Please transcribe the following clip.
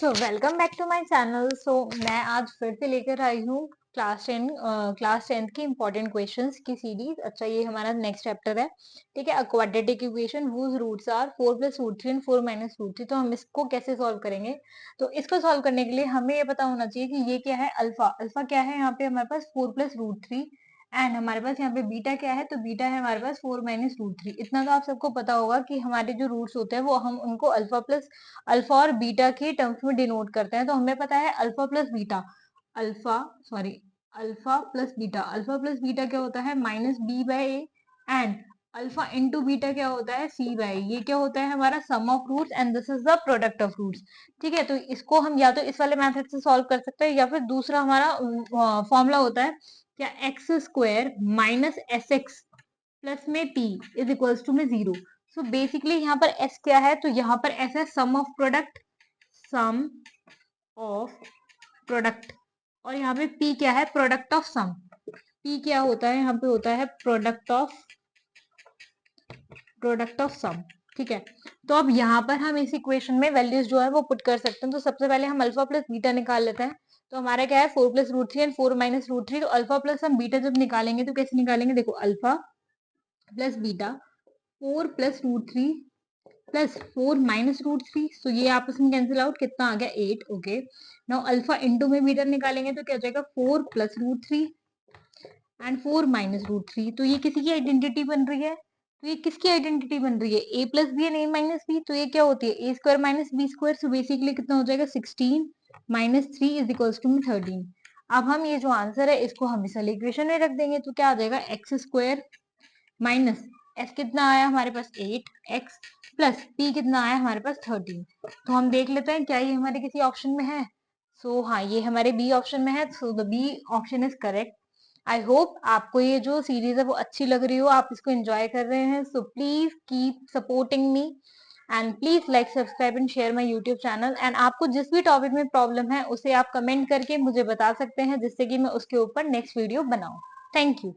So welcome back to my channel. So मैं आज फिर से लेकर आई हूँ क्लास टेंथ की इंपॉर्टेंट क्वेश्चंस की सीरीज। अच्छा, ये हमारा नेक्स्ट चैप्टर है। ठीक है, quadratic equation whose roots are 4 + √3 and 4 - √3। तो हम इसको कैसे सॉल्व करेंगे? तो इसको सॉल्व करने के लिए हमें ये पता होना चाहिए कि ये क्या है। अल्फा अल्फा क्या है यहाँ पे हमारे पास 4 + √3 एंड हमारे पास यहाँ पे बीटा क्या है, तो बीटा है हमारे पास 4 - √3। इतना तो आप सबको पता होगा कि हमारे जो रूट्स होते हैं वो हम उनको अल्फा और बीटा के टर्म्स में डिनोट करते हैं। तो हमें पता है alpha plus beta, alpha sorry alpha plus beta क्या होता है -b/a and alpha into beta क्या होता है c/a। ये क्या होता है हमारा sum of roots and this is the product of roots. ठीक है, तो इसको हम या तो इस वाले मेथड से सॉल्व कर सकते हैं या फिर दूसरा हमारा फॉर्मूला होता है क्या, x² माइनस sx प्लस में t इज इक्वल्स टू में 0। सो बेसिकली यहाँ पर s क्या है, तो यहाँ पर s है सम ऑफ प्रोडक्ट और यहाँ पे p क्या है, प्रोडक्ट ऑफ सम। p क्या होता है, यहाँ पे होता है प्रोडक्ट ऑफ सम। ठीक है, तो अब यहाँ पर हम इस इक्वेशन में वैल्यूज जो है वो पुट कर सकते हैं। तो सबसे पहले हम अल्फा प्लस बीटा निकाल लेते हैं। तो हमारा क्या है 4 + √3 एंड 4 - √3। तो अल्फा प्लस हम बीटा जब निकालेंगे तो कैसे निकालेंगे, देखो अल्फा प्लस बीटा 4 + √3 प्लस 4 - √3। सो ये आपस में कैंसिल आउट, कितना आ गया 8। ओके, नाउ अल्फा इंटू में बीटा निकालेंगे तो क्या हो जाएगा 4 + √3 एंड 4 - √3। तो ये किसी की आइडेंटिटी बन रही है। तो ये किसकी आइडेंटिटी बन रही है, a plus B and a minus B. तो ये क्या होती है a² - b²। सो बेसिकली कितना हो जाएगा 16 - 3 इज इक्वल्स टू 13। अब हम ये जो आंसर है इसको हम इस वाले इक्वेशन में रख देंगे तो क्या आ जाएगा x² माइनस s कितना आया हमारे पास 8x प्लस p कितना आया हमारे पास 13। तो हम देख लेते हैं क्या ये हमारे किसी ऑप्शन में है। सो हाँ, ये हमारे बी ऑप्शन में है। So the B option is correct. I hope आपको ये जो सीरीज है वो अच्छी लग रही हो, आप इसको एंजॉय कर रहे हैं। So please keep supporting me and please like subscribe and share my YouTube channel. And आपको जिस भी टॉपिक में प्रॉब्लम है उसे आप कमेंट करके मुझे बता सकते हैं जिससे कि मैं उसके ऊपर नेक्स्ट वीडियो बनाऊं। Thank you.